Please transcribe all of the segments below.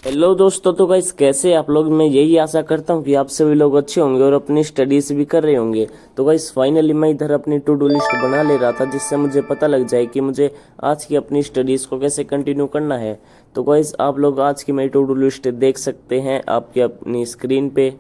Hello दोस्तों, तो guys कैसे आप लोग। मैं यही आशा करता हूँ कि आप सभी लोग अच्छे होंगे और अपनी स्टडीज भी कर रहे होंगे। तो गाइस फाइनली मैं इधर अपनी टू डू लिस्ट बना ले रहा था, जिससे मुझे पता लग जाए कि मुझे आज की अपनी स्टडीज को कैसे कंटिन्यू करना है। तो गाइस आप लोग आज की मेरी टू डू लिस्ट देख सकते हैं आपकी अपनी स्क्रीन पे।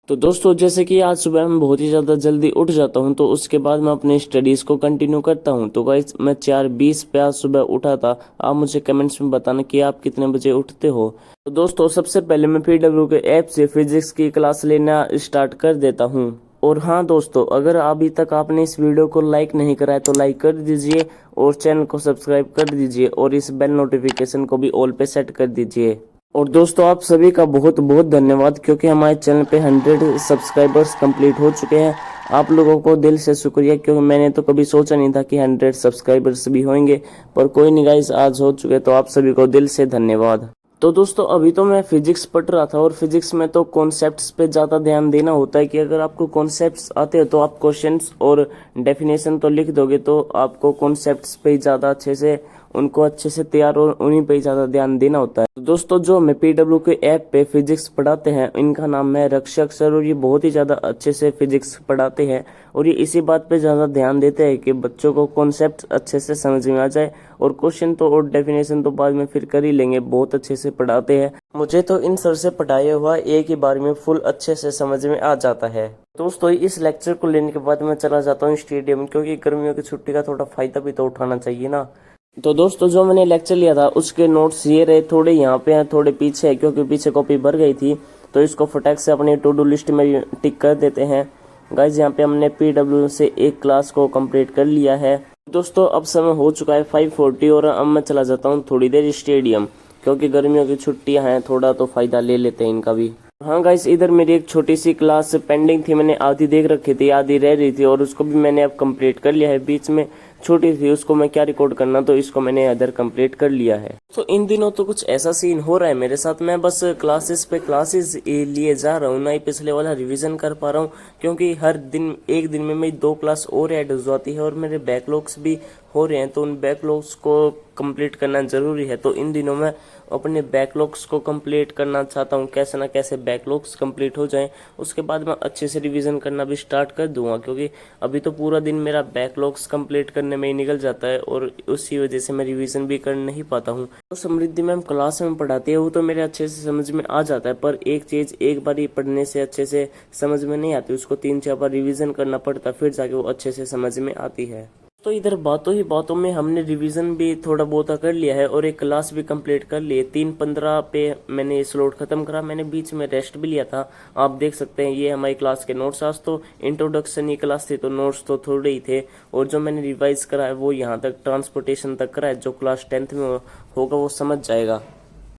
तो दोस्तों जैसे कि आज सुबह मैं बहुत ही ज़्यादा जल्दी उठ जाता हूँ, तो उसके बाद मैं अपनी स्टडीज़ को कंटिन्यू करता हूँ। तो गाइस मैं 4:20 पे आज सुबह उठा था। आप मुझे कमेंट्स में बताना कि आप कितने बजे उठते हो। तो दोस्तों सबसे पहले मैं पीडब्ल्यू के ऐप से फिजिक्स की क्लास लेना स्टार्ट कर देता हूँ। और हाँ दोस्तों, अगर अभी तक आपने इस वीडियो को लाइक नहीं करा है तो लाइक कर दीजिए और चैनल को सब्सक्राइब कर दीजिए और इस बेल नोटिफिकेशन को भी ऑल पे सेट कर दीजिए। और दोस्तों आप सभी का बहुत बहुत धन्यवाद, क्योंकि हमारे चैनल पे 100 सब्सक्राइबर्स कंप्लीट हो चुके हैं। आप लोगों को दिल से शुक्रिया, क्योंकि मैंने तो कभी सोचा नहीं था कि 100 सब्सक्राइबर्स भी होंगे। पर कोई नहीं गाइस, आज हो चुके, तो आप सभी को दिल से धन्यवाद। तो दोस्तों अभी तो मैं फिजिक्स पढ़ रहा था, और फिजिक्स में तो कॉन्सेप्ट्स पे ज़्यादा ध्यान देना होता है कि अगर आपको कॉन्सेप्ट्स आते हैं तो आप क्वेश्चंस और डेफिनेशन तो लिख दोगे, तो आपको कॉन्सेप्ट्स पे ही ज़्यादा अच्छे से उनको अच्छे से तैयार और उन्हीं पे ही ज़्यादा ध्यान देना होता है। तो दोस्तों जो हमें पीडब्ल्यू के ऐप पे फिजिक्स पढ़ाते हैं, इनका नाम है रक्षक सर, और ये बहुत ही ज़्यादा अच्छे से फिजिक्स पढ़ाते हैं। और ये इसी बात पे ज़्यादा ध्यान देते हैं कि बच्चों को कॉन्सेप्ट अच्छे से समझ में आ जाए, और क्वेश्चन तो और डेफिनेशन तो बाद में फिर कर ही लेंगे। बहुत अच्छे से पढ़ाते हैं। मुझे तो इन सर से पढ़ाया हुआ एक ही बार में फुल अच्छे से समझ में आ जाता है। दोस्तों इस लेक्चर को लेने के बाद मैं चला जाता हूँ स्टेडियम, क्योंकि गर्मियों की छुट्टी का थोड़ा फायदा भी तो उठाना चाहिए ना। तो दोस्तों जो मैंने लेक्चर लिया था उसके नोट्स ये रहे, थोड़े यहाँ पे हैं थोड़े पीछे है, क्योंकि पीछे कॉपी भर गई थी। तो इसको फटाक से अपनी टू डू लिस्ट में टिक कर देते हैं। गाइज यहाँ पे हमने पीडब्ल्यू से एक क्लास को कंप्लीट कर लिया है। दोस्तों अब समय हो चुका है 5:40, और अब मैं चला जाता हूँ थोड़ी देर स्टेडियम, क्योंकि गर्मियों की छुट्टियां हैं, थोड़ा तो फायदा ले लेते हैं इनका भी। हाँ गाइस, इधर मेरी एक छोटी सी क्लास पेंडिंग थी, मैंने आधी देख रखी थी, आधी रह रही थी, और उसको भी मैंने अब कंप्लीट कर लिया है। बीच में छोटी थी, उसको मैं क्या रिकॉर्ड करना, तो इसको मैंने इधर कंप्लीट कर लिया है। तो इन दिनों तो कुछ ऐसा सीन हो रहा है मेरे साथ, मैं बस क्लासेस पे क्लासेस लिए जा रहा हूँ, ना ही पिछले वाला रिवीजन कर पा रहा हूँ, क्योंकि हर दिन एक दिन में मेरी 2 क्लास और ऐड हो जाती है, और मेरे बैकलॉग्स भी हो रहे हैं, तो उन बैकलॉग्स को कंप्लीट करना जरूरी है। तो इन दिनों मैं अपने बैकलॉग्स को कंप्लीट करना चाहता हूँ, कैसे ना कैसे बैकलॉग्स कंप्लीट हो जाएं, उसके बाद मैं अच्छे से रिवीजन करना भी स्टार्ट कर दूंगा, क्योंकि अभी तो पूरा दिन मेरा बैकलॉग्स कंप्लीट करने में ही निकल जाता है, और उसी वजह से मैं रिवीजन भी कर नहीं पाता हूँ। तो समृद्धि मैम क्लास में पढ़ाती है, वो तो मेरे अच्छे से समझ में आ जाता है, पर एक चीज़ एक बार ही पढ़ने से अच्छे से समझ में नहीं आती, उसको 3-4 बार रिवीजन करना पड़ता, फिर जाके वो अच्छे से समझ में आती है। तो इधर बातों ही बातों में हमने रिवीजन भी थोड़ा बहुत कर लिया है, और एक क्लास भी कंप्लीट कर ली है। 3:15 पे मैंने स्लॉट खत्म करा, मैंने बीच में रेस्ट भी लिया था। आप देख सकते हैं ये हमारी क्लास के नोट्स। आज तो इंट्रोडक्शन ही क्लास थी, तो नोट्स तो थोड़े ही थे, और जो मैंने रिवाइज करा है वो यहाँ तक ट्रांसपोर्टेशन तक करा है। जो क्लास 10th में होगा वो समझ जाएगा।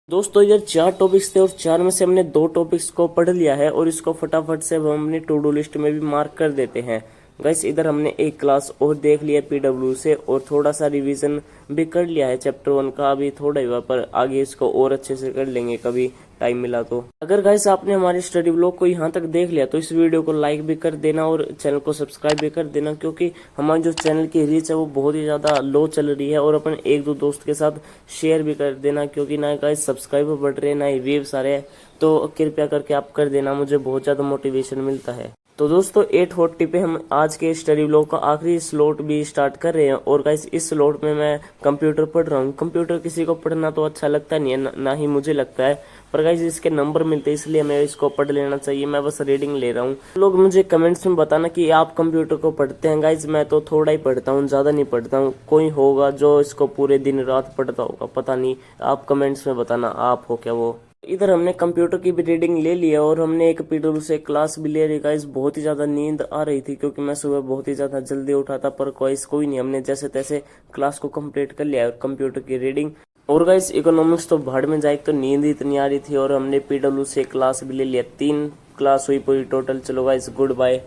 दोस्तों इधर 4 टॉपिक्स थे, और 4 में से हमने 2 टॉपिक्स को पढ़ लिया है, और इसको फटाफट से हम अपनी टू डू लिस्ट में भी मार्क कर देते हैं। गाइस इधर हमने एक क्लास और देख लिया पीडब्ल्यू से, और थोड़ा सा रिवीजन भी कर लिया है चैप्टर 1 का, अभी थोड़ा ही हुआ, पर आगे इसको और अच्छे से कर लेंगे कभी टाइम मिला तो। अगर गाइस आपने हमारे स्टडी ब्लॉग को यहाँ तक देख लिया तो इस वीडियो को लाइक भी कर देना, और चैनल को सब्सक्राइब भी कर देना, क्योंकि हमारे जो चैनल की रीच है वो बहुत ही ज़्यादा लो चल रही है। और अपने 1-2 दोस्त के साथ शेयर भी कर देना, क्योंकि ना गाइस सब्सक्राइबर बढ़ रहे हैं ना ही व्यूज आ रहे हैं, तो कृपया करके आप कर देना, मुझे बहुत ज़्यादा मोटिवेशन मिलता है। तो दोस्तों 8:40 पे हम आज के स्टडी ब्लॉग का आखिरी स्लॉट भी स्टार्ट कर रहे हैं, और गाइस इस स्लॉट में मैं कंप्यूटर पढ़ रहा हूँ। कंप्यूटर किसी को पढ़ना तो अच्छा लगता नहीं है, ना ही मुझे लगता है, पर गाइस इसके नंबर मिलते हैं, इसलिए हमें इसको पढ़ लेना चाहिए। मैं बस रीडिंग ले रहा हूँ। लोग मुझे कमेंट्स में बताना कि आप कंप्यूटर को पढ़ते हैं। गाइस मैं तो थोड़ा ही पढ़ता हूँ, ज़्यादा नहीं पढ़ता हूँ। कोई होगा जो इसको पूरे दिन रात पढ़ता होगा, पता नहीं, आप कमेंट्स में बताना आप हो क्या वो। इधर हमने कंप्यूटर की भी रीडिंग ले लिया, और हमने एक पीडब्ल्यू से क्लास भी ले रही। गाइस बहुत ही ज़्यादा नींद आ रही थी, क्योंकि मैं सुबह बहुत ही ज़्यादा जल्दी उठा था, पर कोई नहीं, हमने जैसे तैसे क्लास को कंप्लीट कर लिया और कंप्यूटर की रीडिंग। और गाइस इकोनॉमिक्स तो भाड़ में जाए, तो नींद ही इतनी आ रही थी, और हमने पीडब्ल्यू से क्लास भी ले लिया। 3 क्लास हुई पूरी टोटल। चलो गाइस गुड बाय।